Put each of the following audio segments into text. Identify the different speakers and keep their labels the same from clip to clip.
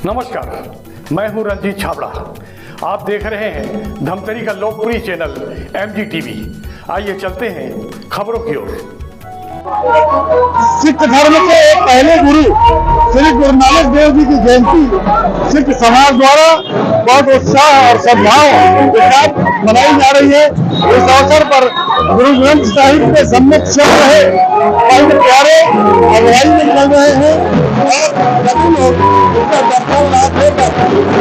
Speaker 1: नमस्कार, मैं हूं रंजीत छाबड़ा। आप देख रहे हैं धमतरी का लोकप्रिय चैनल MGTV। आइए चलते हैं खबरों की ओर।
Speaker 2: सिख धर्म के एक पहले गुरु श्री गुरु नानक देव जी की जयंती सिख समाज द्वारा बहुत उत्साह और सद्भाव के साथ मनाई जा रही है। इस अवसर पर गुरु ग्रंथ साहिब के सम्मुख चल रहे पवित्र प्यारे अगुवाई में चल रहे हैं और सभी लोग उसका दर्शन लाभ लेकर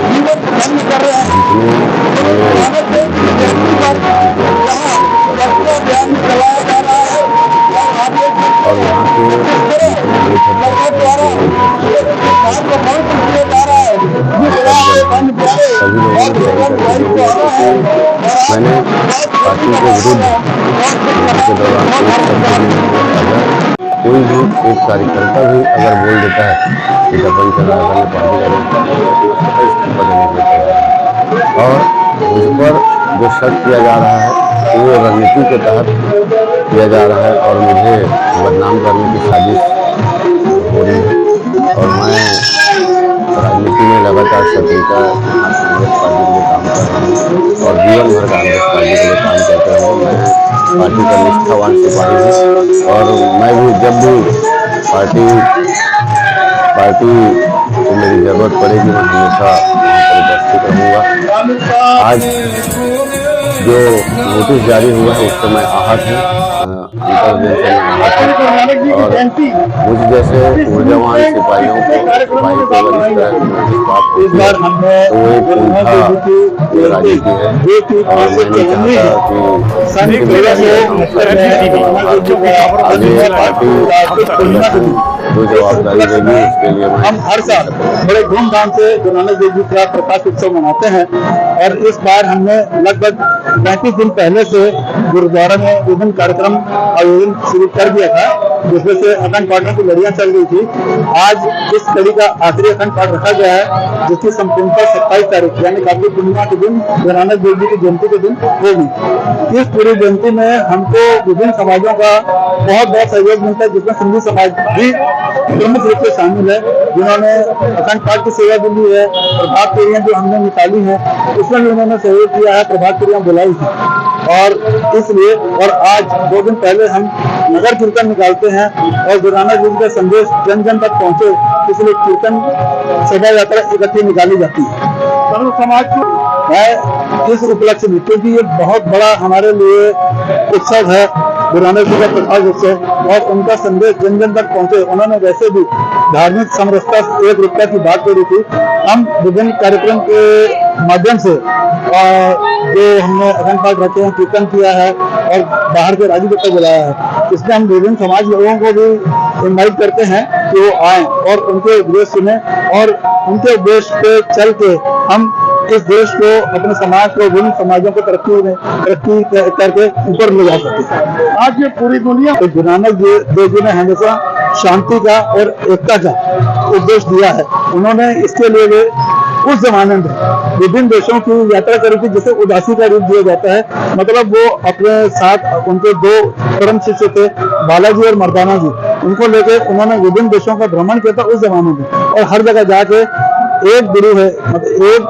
Speaker 2: जीवन धन्य कर रहे हैं। गुरु नानक देव की जयंती पर यहाँ रक्षा अभियान चलाया जा रहा है और यहाँ के सरकार द्वारा किया जा रहा है।
Speaker 3: मैंने पार्टी के विरुद्ध के दौरान कोई भी एक कार्यकर्ता भी अगर बोल देता है कि दफन चला पार्टी का और उस पर जो शक किया जा रहा है वो रणनीति के तहत किया जा रहा है और मुझे बदनाम करने की साजिश हो रही है। और मैं राजनीति में लगातार सक्रियता कांग्रेस पार्टी के लिए काम कर रहा हूँ और जीवन भर कांग्रेस पार्टी के लिए काम करते रहूँ। मैं पार्टी का निष्ठावान सिपाही हूँ और मैं भी जब भी पार्टी को मेरी जरूरत पड़ेगी मैं हमेशा वहाँ पर उपस्थित रहूँगा। आज जो नोटिस जारी हुआ है उससे मैं आहत हूँ, और मुझ जैसे ऊर्जावान सिपाहियों को तो एक उनका राजनीति है और मैं नहीं चाहता कि जो जवाबदारी देगी उसके लिए
Speaker 2: हम हर साल बड़े धूमधाम से गुरु नानक देव जी का प्रकाश उत्सव मनाते हैं और इस बार हमने लगभग 35 दिन पहले से गुरुद्वारा में विभिन्न कार्यक्रम आयोजन शुरू कर दिया था, जिसमें से अखंड पाठ की लड़ियां चल रही थी। आज इस कड़ी का आखिरी अखंड पाठ रखा गया है जिसकी संपूर्णता 27 तारीख यानी कार्तिक पूर्णिमा के दिन गुरु नानक देव जी की जयंती के दिन होगी। इस पूरी जयंती में हमको विभिन्न समाजों का बहुत सहयोग मिलता है, जिसमें सिंधी समाज भी प्रमुख रूप से शामिल है, जिन्होंने अखंड पाठ की सेवा भी ली है। प्रभात फेरियां जो हमने निकाली है उसमें भी उन्होंने सहयोग किया है, प्रभात फेरियां बुलाई है और इसलिए और आज 2 दिन पहले हम नगर कीर्तन निकालते हैं और गुरु नानक देव का संदेश जन जन तक पहुंचे, इसलिए कीर्तन शोभा यात्रा इकट्ठी निकाली जाती है। सर्व समाज को है इस उपलक्ष्य में, क्योंकि ये बहुत बड़ा हमारे लिए उत्सव है गुरु नानक जी का प्रकाश उत्सव और उनका संदेश जन जन तक पहुंचे। उन्होंने वैसे भी धार्मिक समरसता एक रूपता की बात करी थी। हम विभिन्न कार्यक्रम के माध्यम से जो हमने अखंड पाठ रखे हैं, कीर्तन किया है और बाहर के राज्यों तक बुलाया है, इसमें हम विभिन्न समाज लोगों को भी इनवाइट करते हैं कि वो आए और उनके उपदेश सुने और उनके उपदेश पे चल के हम इस देश को, अपने समाज को, विभिन्न समाजों को तरक्की करके ऊपर ले जा सके। आज ये पूरी दुनिया तो गुरु नानक देव जी ने हमेशा शांति का और एकता का उपदेश दिया है। उन्होंने इसके लिए उस जमाने में विभिन्न देशों की यात्रा करी थी, जिसे उदासी का रूप दिया जाता है। मतलब वो अपने साथ उनके 2 परम शिष्य थे, बालाजी और मर्दाना जी, उनको लेकर उन्होंने विभिन्न देशों का भ्रमण किया था उस जमाने में और हर जगह जाके एक गुरु है, मतलब एक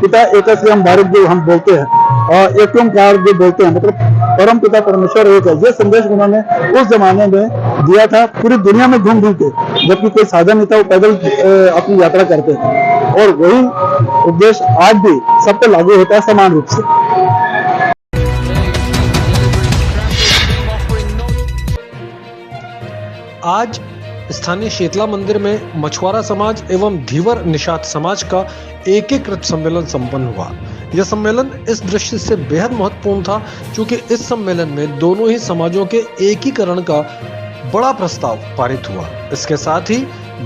Speaker 2: पिता एक हम भारत जो हम बोलते हैं और एक ओंकार जो बोलते हैं, मतलब परम पिता परमेश्वर एक है। ये संदेश उन्होंने उस जमाने में दिया था, पूरी दुनिया में घूम के, जबकि कोई साधन नहीं था, वो पैदल अपनी यात्रा करते थे और वही उपदेश आज भी सब पे लागू होता है समान रूप से।
Speaker 4: आज स्थानीय शीतला मंदिर में मछुआरा समाज एवं धीवर निषाद समाज का एकीकृत सम्मेलन संपन्न हुआ। यह सम्मेलन इस दृष्टि से बेहद महत्वपूर्ण था क्योंकि इस सम्मेलन में दोनों ही समाजों के एकीकरण का बड़ा प्रस्ताव पारित हुआ। इसके साथ ही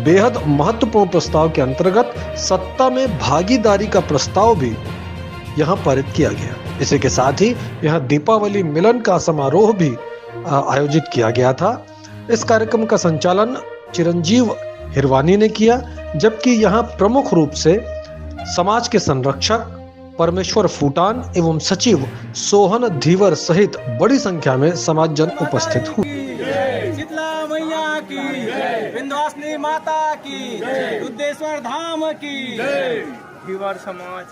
Speaker 4: बेहद महत्वपूर्ण प्रस्ताव के अंतर्गत सत्ता में भागीदारी का प्रस्ताव भी यहाँ पारित किया गया। इसी के साथ ही यहाँ दीपावली मिलन का समारोह भी आयोजित किया गया था। इस कार्यक्रम का संचालन चिरंजीव हिरवानी ने किया, जबकि यहाँ प्रमुख रूप से समाज के संरक्षक परमेश्वर फूटान एवं सचिव सोहन धीवर सहित बड़ी संख्या में समाज जन उपस्थित हुए।
Speaker 5: शीतला मैया की, विंध्यवासिनी माता माता की रुद्रेश्वर धाम की धीवर समाज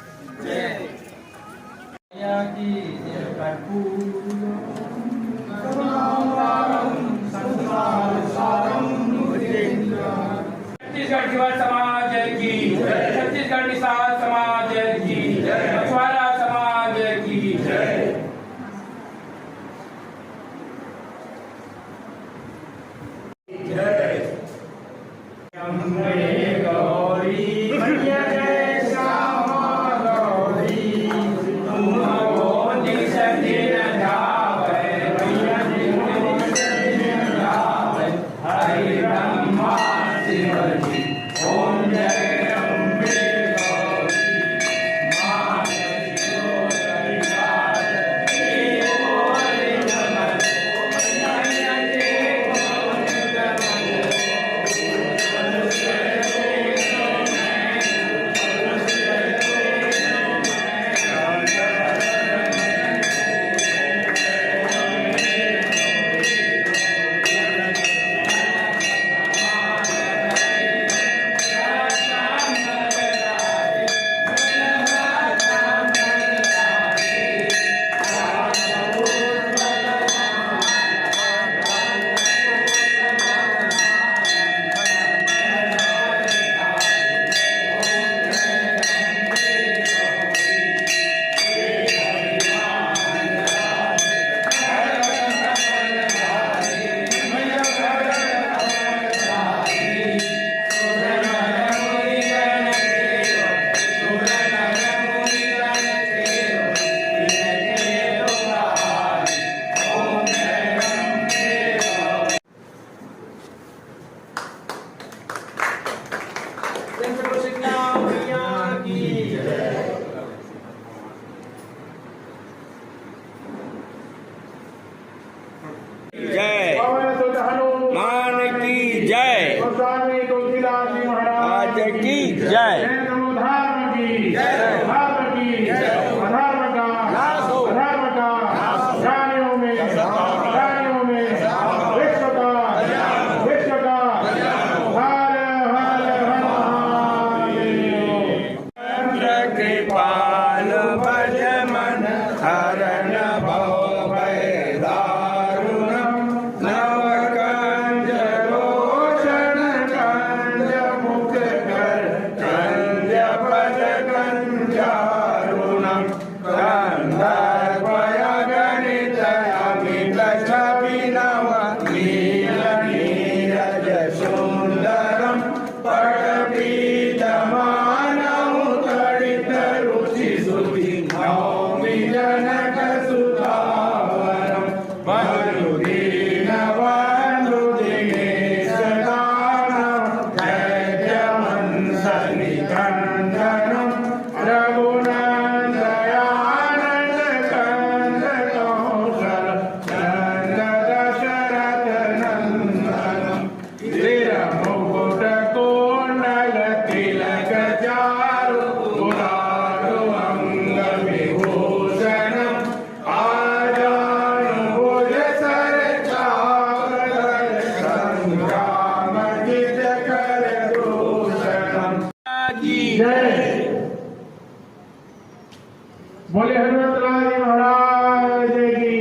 Speaker 6: छत्तीसगढ़ धीवर समाज की, छत्तीसगढ़ निषाद समाज की, मछुआरा समाज की जय। गौरी मैया जय श्यामा गौरी, तुम गोदी सदिन ध्यावै, मैया दिन ध्यावै, हरि ब्रह्मा शिव जी ओम जय अम्बे गौरी, मां शिवोदरि गायत्री ओरे नमः, मैया जय जय मान की जय,
Speaker 1: स्वामी तुलसीदास जी महाराज
Speaker 6: आज की जय।
Speaker 1: धर्म की धर्म की अधर्म का प्राणियों में विश्व का हर हर महादेव।
Speaker 6: कृपाल भज मन हरण भव भय दारुणम, नव कंज रोशन कंज मुख कर कंज पद कंजारुणम, गंधर्वय गणित अमित छविनव नील नीरज सुंदरम, पटपीतमानौ तडित रुचि सुधि नौमि जनक सुधावरम, बंधुदीन बंधु दिनेश दानव दैत्यवंश निकंदनम, रघुनंदयानंद कंद कौशल नंद दशरथ नंदनम, श्रीमुकुट कुंडल तिलक चारु गुलाल अंग विभूषणम, आजानुभुज सर चावल संग्राम जित कर दूषणम की
Speaker 1: जय। बोले हनुमत लाल महाराज की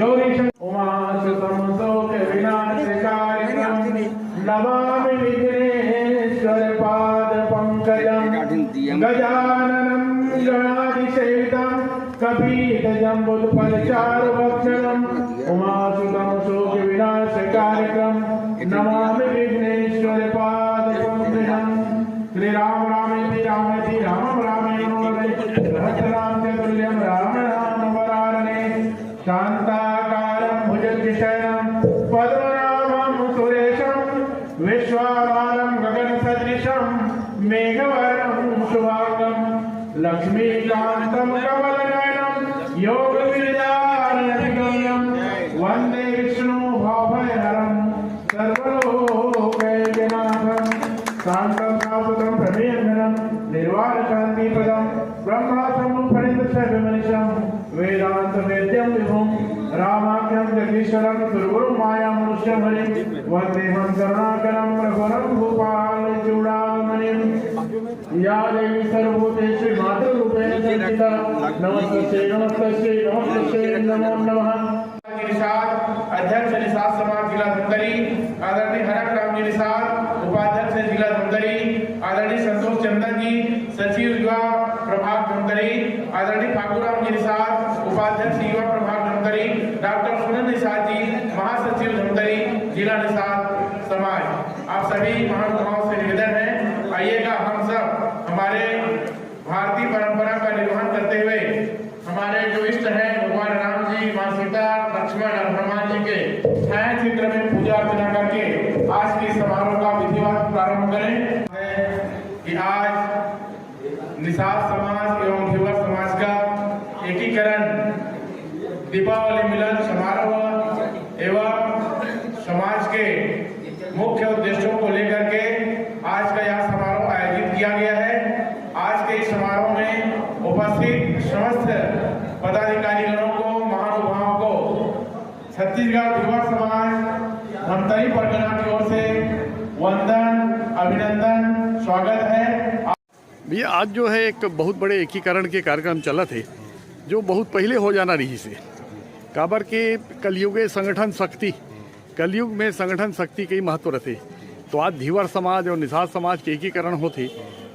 Speaker 1: गौरी उमा सुतम शोक विनाशकारिणम, नमामि विघ्नेश्वर पाद पंकजम, गजाननं गणाधिसेवितं कपीतजम्बुफलचारुभक्षणम्, उमासुतं शोक विनाशकारिणम, नमामि विघ्नेश्वर पाद पंकजम। श्री राम रामेति रामेति रामं रामेण सहस्रनाम तुल्यं राम नाम वरानने, शांताकारं भुजगशयनं पद्मनाभं सुरेशं, विश्वाधारं गगनसदृशं मेघवर्णं शुभांगं, लक्ष्मीकान्तं कमलनयनं योगविद्यारण्यगम्यं, वन्दे विष्णु भवभयहरं सर्वलोकैकनाथं, शान्तं सात्वतं प्रमेयधनं निर्वाणशान्तिपदं, ब्रह्मासमुपनिषद्विमनिशं वेदांत वेद्यं विभुं, रामाख्यं जगदीश्वरं सुरगुरुं मायामनुष्यं हरिं, वन्देऽहं करुणाकरं रघुवरं भूपालं।
Speaker 6: या देवी सर्वभूतेषु मातृरूपेण संस्थिता नमस्तस्यै नमस्तस्यै नमस्तस्यै नमो नमः। अध्यक्ष निषाद समाज जिला धमतरी आदरणीय हरक राम जी निषाद, उपाध्यक्ष जिला धमतरी आदरणीय संतोष चंदन जी, सचिव युवा प्रभाग धमतरी आदरणीय फागुराम जी निषाद, उपाध्यक्ष युवा प्रभाग धमतरी डॉक्टर सुनील निषाद जी, महासचिव धमतरी जिला निषाद समाज। आप सभी महानुभावों से निवेदन है, आइएगा हम सब हमारे भारतीय परंपरा का निर्वहन करते हुए हमारे जो इष्ट हैं भगवान राम जी, माँ सीता, लक्ष्मण और हनुमान जी के छाया चित्र में पूजा अर्चना करके आज के समारोह का विधिवत प्रारंभ करें। कि आज निषाद समाज एवं धीवर समाज का एकीकरण दीपावली मिलन समारोह एवं समाज के मुख्य उद्देश्यों को लेकर के आज का यह समारोह आयोजित किया गया है। आज के इस समारोह में उपस्थित समस्त पदाधिकारीगणों को, महानुभावों को छत्तीसगढ़ धीवर समाज धमतरी परगना की ओर से वंदन, अभिनंदन, स्वागत है।
Speaker 1: भैया आज जो है एक बहुत बड़े एकीकरण के कार्यक्रम चला थे जो बहुत पहले हो जाना रही से काबर के कलयुगे संगठन शक्ति, कलयुग में संगठन शक्ति के ही महत्व रहते। तो आज धीवर समाज और निषाद समाज के एकीकरण होते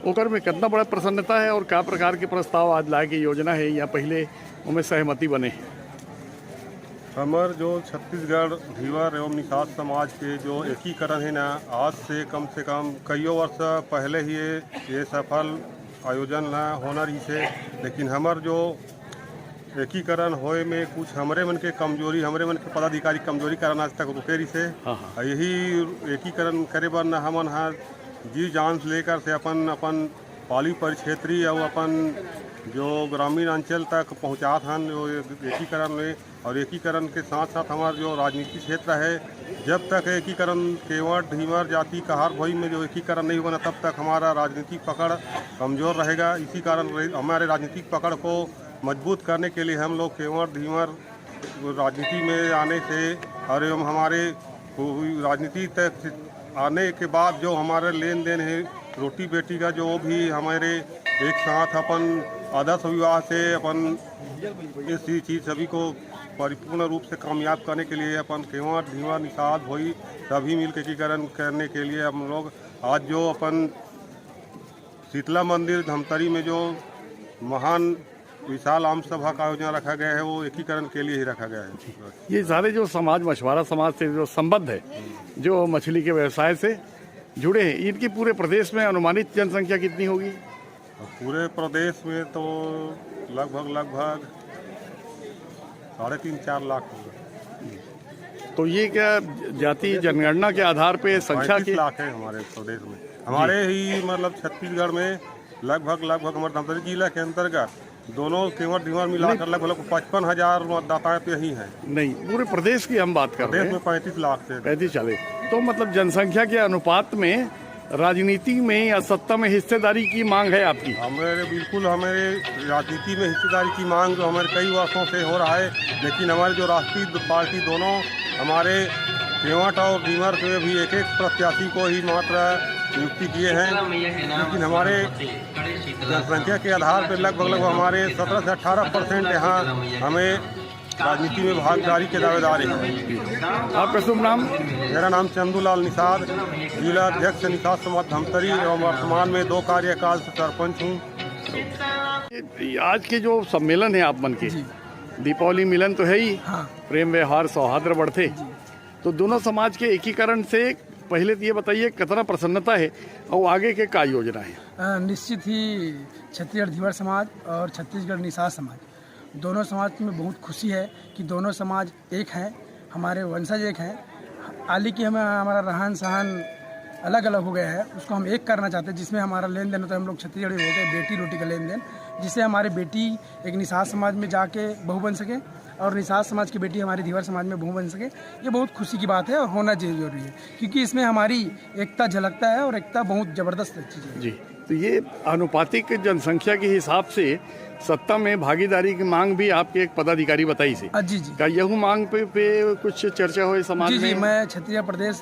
Speaker 1: ओकर में कितना बड़ा प्रसन्नता है और क्या प्रकार के प्रस्ताव आज लाए की योजना है या पहले उनमें सहमति बने?
Speaker 7: हमार जो छत्तीसगढ़ धीवर एवं निषाद समाज के जो एकीकरण है ना, आज से कम कई वर्ष पहले ही ये सफल आयोजन न होना रही से, लेकिन हमार जो एकीकरण होए में कुछ हमरे मन के कमजोरी, हमरे मन के पदाधिकारी कमजोरी कारण आज तक रुके रही से। यही एकीकरण करे बर न हमन हर जी जान से लेकर से अपन पाली परिक्षेत्रीय और अपन जो ग्रामीण अंचल तक पहुँचात हन जो एकीकरण में। और एकीकरण के साथ साथ हमारा जो राजनीतिक क्षेत्र है, जब तक एकीकरण केवट धीवर जाति कहार भोई में जो एकीकरण नहीं बना तब तक हमारा राजनीतिक पकड़ कमज़ोर रहेगा। इसी कारण हमारे राजनीतिक पकड़ को मजबूत करने के लिए हम लोग केवट धीवर राजनीति में आने से और एवं हमारे राजनीति तक आने के बाद जो हमारे लेन देन है रोटी बेटी का जो भी हमारे एक साथ अपन आदर्श विवाह से अपन इसी चीज़ सभी को परिपूर्ण रूप से कामयाब करने के लिए अपन केवट धीवर निषाद भोई सभी मिलकर एकीकरण करने के लिए हम लोग आज जो अपन शीतला मंदिर धमतरी में जो महान विशाल आम सभा का आयोजन रखा गया है वो एकीकरण के लिए ही रखा गया है।
Speaker 1: ये सारे जो समाज मछुआरा समाज से जो संबद्ध है, जो मछली के व्यवसाय से जुड़े हैं, इनकी पूरे प्रदेश में अनुमानित जनसंख्या कितनी होगी?
Speaker 7: पूरे प्रदेश में तो लगभग 3.5-4 लाख होगा।
Speaker 1: तो ये क्या जाति जनगणना के आधार पे संख्या
Speaker 7: 35 लाख है हमारे प्रदेश में। हमारे ही मतलब छत्तीसगढ़ में लगभग हमारे धमतरी जिला के अंतर्गत दोनों केवट धीवर मिलाकर लगभग 55,000 मतदाता पे ही हैं।
Speaker 1: नहीं, पूरे प्रदेश की हम बात कर रहे हैं।
Speaker 7: प्रदेश में 35 लाख से
Speaker 1: 35-40। तो मतलब जनसंख्या के अनुपात में राजनीति में या सत्ता में हिस्सेदारी की मांग है आपकी?
Speaker 7: हमारे राजनीति में हिस्सेदारी की मांग जो हमारे कई वर्षों से हो रहा है, लेकिन हमारे जो राष्ट्रीय पार्टी दोनों हमारे केवट और धीवर के भी एक प्रत्याशी को ही मात्र नियुक्ति किए हैं, लेकिन हमारे जनसंख्या के आधार पर लगभग हमारे 17 से 18% यहाँ हमें राजनीति में भागीदारी के दावेदार हैं।
Speaker 1: आपका शुभ नाम?
Speaker 7: मेरा नाम चंदूलाल निषाद, जिला अध्यक्ष निषाद समाज धमतरी एवं वर्तमान में 2 कार्यकाल से सरपंच हूँ।
Speaker 1: आज के जो सम्मेलन है आप मन के, दीपावली मिलन तो है ही, प्रेम व्यवहार सौहार्द बढ़ते, तो दोनों समाज के एकीकरण से पहले तो ये बताइए कितना प्रसन्नता है और आगे के क्या योजना है?
Speaker 8: निश्चित ही छत्तीसगढ़ धीवर समाज और छत्तीसगढ़ निषाद समाज दोनों समाज में बहुत खुशी है कि दोनों समाज एक हैं, हमारे वंशज एक हैं। हालांकि कि हमारा रहन सहन अलग अलग हो गया है, उसको हम एक करना चाहते हैं, जिसमें हमारा लेन देन होता है। हम लोग छत्तीसगढ़ी बोलते हैं बेटी रोटी का लेन देन, जिससे हमारी बेटी एक निषाद समाज में जाके बहू बन सके और निषाद समाज की बेटी हमारी धीवर समाज में बहू बन सके। ये बहुत खुशी की बात है और होना जरूरी है, क्योंकि इसमें हमारी एकता झलकता है और एकता बहुत ज़बरदस्त चीज़ है।
Speaker 1: जी, तो ये आनुपातिक जनसंख्या के हिसाब से सत्ता में भागीदारी की मांग भी आपके एक पदाधिकारी बताई से।
Speaker 8: जी जी,
Speaker 1: क्या यह मांग पे कुछ चर्चा हो समाज में?
Speaker 8: जी, मैं छत्तीसगढ़ प्रदेश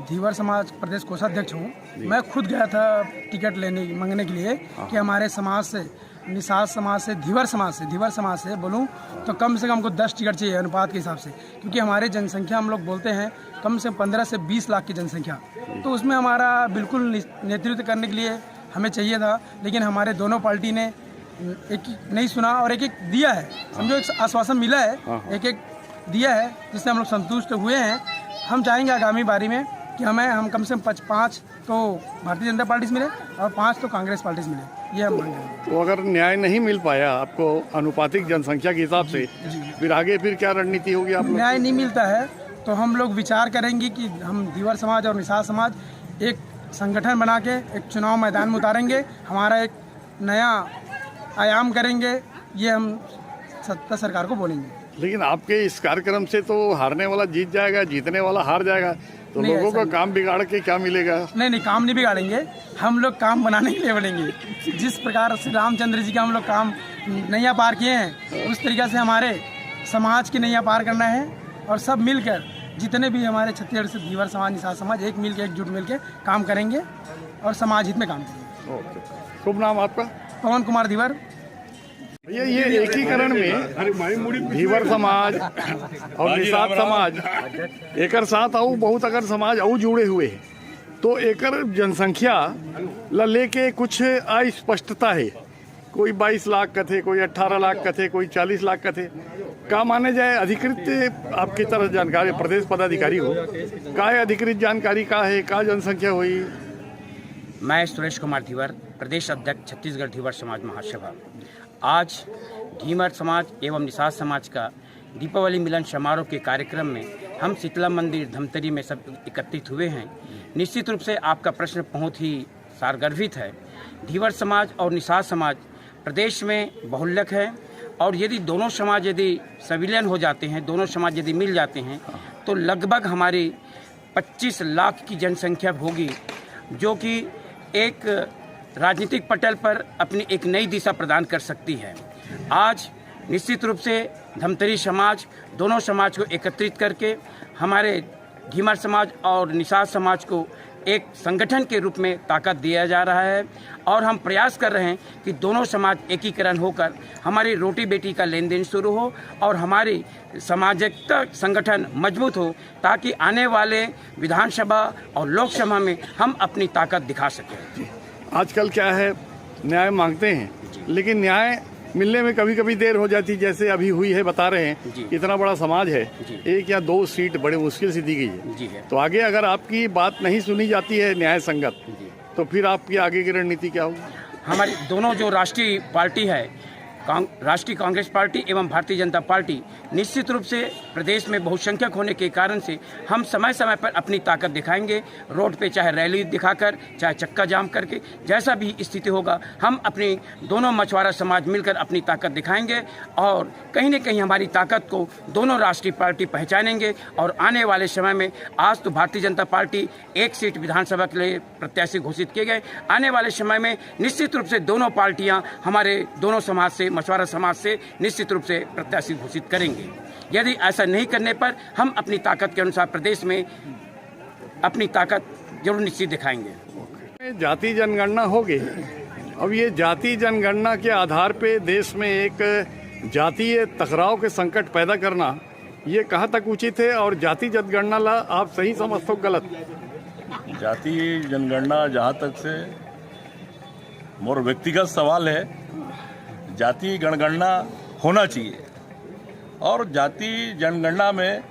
Speaker 8: धीवर समाज प्रदेश कोषाध्यक्ष हूँ। मैं खुद गया था टिकट मांगने के लिए कि हमारे समाज से, निषाद समाज से, धीवर समाज से बोलूँ तो कम से कम हमको 10 टिकट चाहिए अनुपात के हिसाब से, क्योंकि हमारे जनसंख्या हम लोग बोलते हैं कम से 15 से 20 लाख की जनसंख्या, तो उसमें हमारा बिल्कुल नेतृत्व करने के लिए हमें चाहिए था। लेकिन हमारे दोनों पार्टी ने एक नहीं सुना और एक दिया है, समझो एक आश्वासन मिला है, एक दिया है जिससे हम लोग संतुष्ट हुए हैं। हम चाहेंगे आगामी बारी में कि हम कम से कम 5 तो भारतीय जनता पार्टी से मिले और 5 तो कांग्रेस पार्टी से मिले, ये हम मांगेंगे।
Speaker 1: तो अगर न्याय नहीं मिल पाया आपको अनुपातिक जनसंख्या के हिसाब से, फिर आगे क्या रणनीति होगी? आप
Speaker 8: न्याय नहीं मिलता है तो हम लोग विचार करेंगे कि हम धीवर समाज और निषाद समाज एक संगठन बना के एक चुनाव मैदान में उतारेंगे, हमारा एक नया आयाम करेंगे, ये हम सत्ता सरकार को बोलेंगे।
Speaker 1: लेकिन आपके इस कार्यक्रम से तो हारने वाला जीत जाएगा, जीतने वाला हार जाएगा, तो लोगों का काम बिगाड़ के क्या मिलेगा?
Speaker 8: नहीं, काम नहीं बिगाड़ेंगे, हम लोग काम बनाने के लिए बनेंगे। जिस प्रकार श्री रामचंद्र जी का हम लोग काम नैया पार किए हैं, उस तरीके से हमारे समाज की नैया पार करना है और सब मिलकर, जितने भी हमारे छत्तीसगढ़ से धीवर समाज, निषाद समाज एकजुट मिलकर काम करेंगे और समाज हित में काम करेंगे।
Speaker 1: शुभ नाम आपका?
Speaker 8: पवन कुमार धीवर।
Speaker 1: भैया, ये एकीकरण में धीवर समाज और निषाद समाज एकर साथ आऊ बहुत अगर समाज आऊ जुड़े हुए हैं, तो एकर जनसंख्या ला लेके कुछ अस्पष्टता है। कोई 22 लाख का थे, कोई 18 लाख का थे, कोई 40 लाख का थे। का माने जाए अधिकृत आपकी तरह जानकारी, प्रदेश पदाधिकारी हो, का अधिकृत जानकारी का है, का जनसंख्या हुई?
Speaker 9: मैं सुरेश कुमार धीवर, प्रदेश अध्यक्ष छत्तीसगढ़ धीवर समाज महासभा। आज धीवर समाज एवं निषाद समाज का दीपावली मिलन समारोह के कार्यक्रम में हम शीतला मंदिर धमतरी में सब एकत्रित हुए हैं। निश्चित रूप से आपका प्रश्न बहुत ही सारगर्भित है। धीवर समाज और निषाद समाज प्रदेश में बहुल्यक है और यदि दोनों समाज यदि संविलीन हो जाते हैं, दोनों समाज यदि मिल जाते हैं, तो लगभग हमारी 25 लाख की जनसंख्या होगी, जो कि एक राजनीतिक पटल पर अपनी एक नई दिशा प्रदान कर सकती है। आज निश्चित रूप से धमतरी समाज, दोनों समाज को एकत्रित करके हमारे धीवर समाज और निषाद समाज को एक संगठन के रूप में ताकत दिया जा रहा है और हम प्रयास कर रहे हैं कि दोनों समाज एकीकरण होकर हमारी रोटी बेटी का लेन देन शुरू हो और हमारी सामाजिक संगठन मजबूत हो, ताकि आने वाले विधानसभा और लोकसभा में हम अपनी ताकत दिखा सकें।
Speaker 1: आजकल क्या है, न्याय मांगते हैं, लेकिन न्याय मिलने में कभी कभी देर हो जाती, जैसे अभी हुई है। बता रहे हैं इतना बड़ा समाज है, 1 या 2 सीट बड़े मुश्किल से दी गई है। तो आगे अगर आपकी बात नहीं सुनी जाती है न्याय संगत, तो फिर आपकी आगे की रणनीति क्या होगी?
Speaker 9: हमारी दोनों जो राष्ट्रीय पार्टी है, राष्ट्रीय कांग्रेस पार्टी एवं भारतीय जनता पार्टी, निश्चित रूप से प्रदेश में बहुसंख्यक होने के कारण से हम समय समय पर अपनी ताकत दिखाएंगे। रोड पे चाहे रैली दिखाकर, चाहे चक्का जाम करके, जैसा भी स्थिति होगा, हम अपनी दोनों मछुआरा समाज मिलकर अपनी ताकत दिखाएंगे और कहीं न कहीं हमारी ताकत को दोनों राष्ट्रीय पार्टी पहचानेंगे। और आने वाले समय में, आज तो भारतीय जनता पार्टी 1 सीट विधानसभा के लिए प्रत्याशी घोषित किए गए, आने वाले समय में निश्चित रूप से दोनों पार्टियाँ हमारे दोनों समाज से, मछुआरा समाज से निश्चित रूप से प्रत्याशी घोषित करेंगे। यदि ऐसा नहीं करने पर हम अपनी ताकत के अनुसार प्रदेश में अपनी ताकत जरूर निश्चित दिखाएंगे।
Speaker 1: जाति जनगणना होगी। अब ये जाति जनगणना के आधार पे देश में एक जातीय टकराव के संकट पैदा करना, ये कहाँ तक उचित है? और जाति जनगणना ला आप सही समझते हो गलत?
Speaker 10: जाति जनगणना जहाँ तक से मोर व्यक्तिगत सवाल है, जाति जनगणना होना चाहिए। और जाति जनगणना में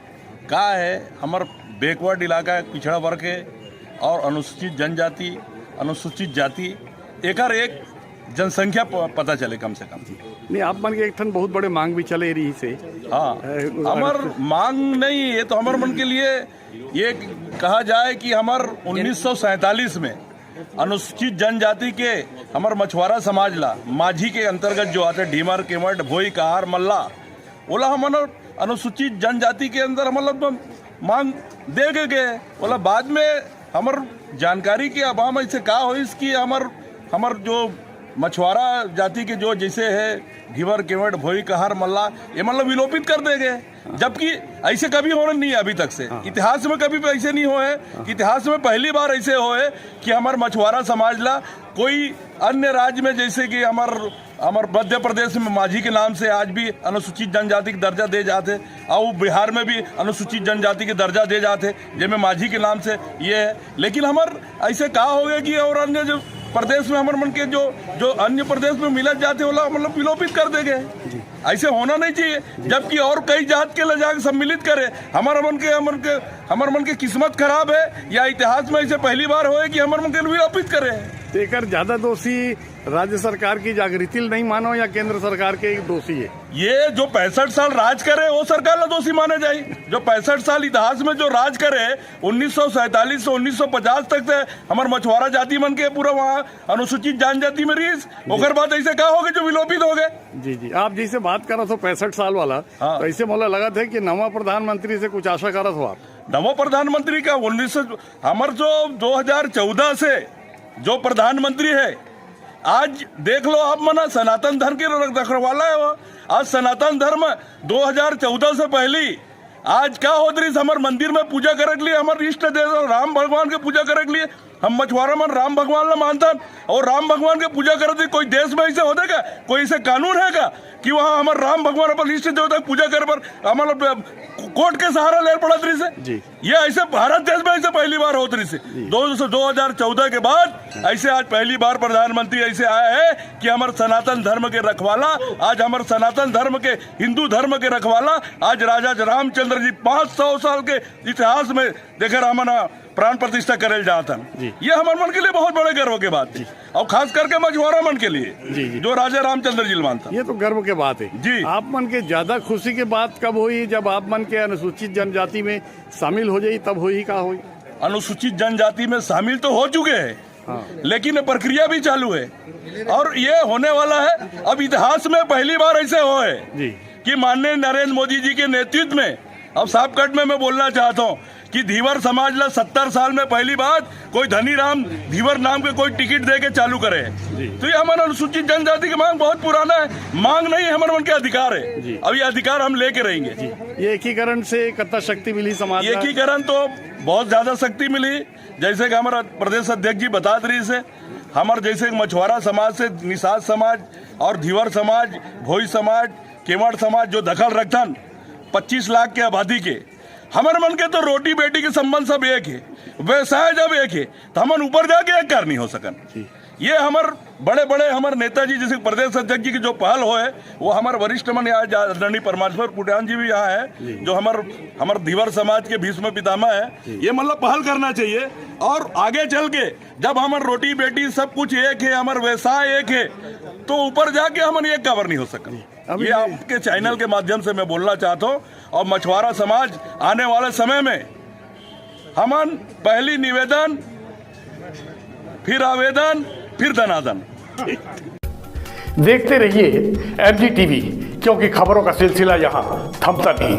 Speaker 10: का है, हमार बैकवर्ड इलाका, पिछड़ा वर्ग है और अनुसूचित जनजाति, अनुसूचित जाति, एकर एक जनसंख्या पता चले कम से कम।
Speaker 1: नहीं, आप मन के एक ठन बहुत बड़े मांग भी चले रही से।
Speaker 10: हाँ, हमार मांग नहीं है तो हमार मन के लिए ये कहा जाए कि हमार 1947 में अनुसूचित जनजाति के हमार मछुआरा समाज ला माझी के अंतर्गत जो आते ढीमर, केवट, भोई, कहार, मल्ला, ओला हमार अनुसूचित जनजाति के अंदर मतलब मांग दे गए। ओला बाद में हमार जानकारी के अभाव में इसे का हो, इसकी हमार जो मछुआरा जाति के जो जैसे है ढीवर, केवट, भोई, कहार, मल्ला, ये मतलब विलोपित कर देंगे। जबकि ऐसे कभी होना नहीं है अभी तक से। इतिहास में कभी ऐसे नहीं हुए। इतिहास में पहली बार ऐसे हुए कि हमार मछुआरा समाज ला कोई अन्य राज्य में, जैसे कि हमार मध्य प्रदेश में माझी के नाम से आज भी अनुसूचित जनजाति का दर्जा दे जाते, और बिहार में भी अनुसूचित जनजाति के दर्जा दे जाते, जिनमें माझी के नाम से ये है। लेकिन हमार ऐसे कहा हो गया कि और अन्य जो प्रदेश में हमारे मन के जो अन्य प्रदेश में मिलत जाते होला मतलब विलोपित कर देंगे। ऐसे होना नहीं चाहिए, जबकि और कई जात के ले जाकर सम्मिलित करे। हमारे मन के किस्मत खराब है या इतिहास में ऐसे पहली बार होए कि हमारे मन के विलोपित करे।
Speaker 1: तेकर ज्यादा दोषी राज्य सरकार की जागृति नहीं मानो या केंद्र सरकार के दोषी है?
Speaker 10: ये जो 65 साल राज करे वो सरकार ना दोषी माने जाए। जो 65 साल इतिहास में जो राज करे 1947 से 1950 तक से हमारे मछुआरा जाति मन के पूरा वहाँ अनुसूचित जनजाति में रही। ओकर बाद ऐसे कहा हो गए जो विलोपित हो गए।
Speaker 1: जी जी, आप जैसे बात करो तो 65 साल वाला, तो ऐसे मोला लगा था कि नवा प्रधानमंत्री से कुछ आशा करत हो आप?
Speaker 10: नवा प्रधानमंत्री का 19 हमार जो 2014 से जो प्रधानमंत्री है, आज देख लो आप मना सनातन धर्म के रखवाला है वो। आज सनातन धर्म 2014 से पहले आज क्या होत रही, हमारे मंदिर में पूजा करे के लिए हमारे इष्ट देव राम भगवान के पूजा करे के लिए हम मछुआरा मन राम भगवान ला मानता, और राम भगवान के पूजा करते कोई देश में ऐसे होता का? कोई ऐसे कानून है का कि वहाँ हमारे राम भगवान अपन इष्ट देवता पूजा करे पर हमारा कोर्ट के सहारा ले पड़ा रही से? ये ऐसे भारत देश में ऐसे पहली बार होत रही से। 2014 के बाद ऐसे आज पहली बार प्रधानमंत्री ऐसे आया है कि हमारे सनातन धर्म के रखवाला, आज हमारे सनातन धर्म के हिंदू धर्म के रखवाला आज राजा रामचंद्र जी 500 साल के इतिहास में देखकर हमारा प्राण प्रतिष्ठा करे जाता। ये हमारे मन के लिए बहुत बड़े गर्व की बात थी, और खास करके मछुआरा मन के लिए जो राजा रामचंद्र जी मानता।
Speaker 1: ये तो गर्व की बात है जी। आप मन के ज्यादा खुशी की बात कब हुई? जब आप मन के अनुसूचित जनजाति में शामिल हो जाई तब हुई का हुई?
Speaker 10: अनुसूचित जनजाति में शामिल तो हो चुके हैं, लेकिन प्रक्रिया भी चालू है और ये होने वाला है। अब इतिहास में पहली बार ऐसे हो है कि माननीय नरेंद्र मोदी जी के नेतृत्व में, अब साफ कट में मैं बोलना चाहता हूँ कि धीवर समाज ला 70 साल में पहली बार कोई धनी राम धीवर नाम के कोई टिकट दे के चालू करे। तो ये हमारा अनुसूचित जनजाति की मांग बहुत पुराना है, मांग नहीं है, हमारे मन के अधिकार है। अब ये अधिकार हम लेके रहेंगे।
Speaker 1: ये एकीकरण से कितना शक्ति मिली समाज?
Speaker 10: एकीकरण तो बहुत ज्यादा शक्ति मिली, जैसे कि हमारा प्रदेश अध्यक्ष जी बता रही से, हमारे जैसे मछुआरा समाज से निषाद समाज और धीवर समाज, भोई समाज, केवड़ समाज जो दखल रखतन 25 लाख के आबादी के, हमारे मन के तो रोटी बेटी के संबंध सब एक है, व्यवसाय जब एक है तो हम ऊपर जाके एक कर नहीं हो सकन। ये हमारे बड़े बड़े हमारे नेताजी जैसे प्रदेश अध्यक्ष जी की जो पहल हो है, वो हमारे वरिष्ठ मन यहाँ आदरणीय परमेश्वर पुटियान जी भी यहाँ है, जो हमारे धीवर समाज के भीष्म पितामह है। ये मतलब पहल करना चाहिए, और आगे चल के जब हमारे रोटी बेटी सब कुछ एक है, हमारे व्यवसाय एक है, तो ऊपर जाके हम एक कवर नहीं हो सकते। ये आपके चैनल के माध्यम से मैं बोलना चाहता हूँ। और मछुआरा समाज आने वाले समय में हमन पहली निवेदन, फिर आवेदन, फिर धनादन।
Speaker 1: देखते रहिए MG TV, क्योंकि खबरों का सिलसिला यहाँ थमता नहीं।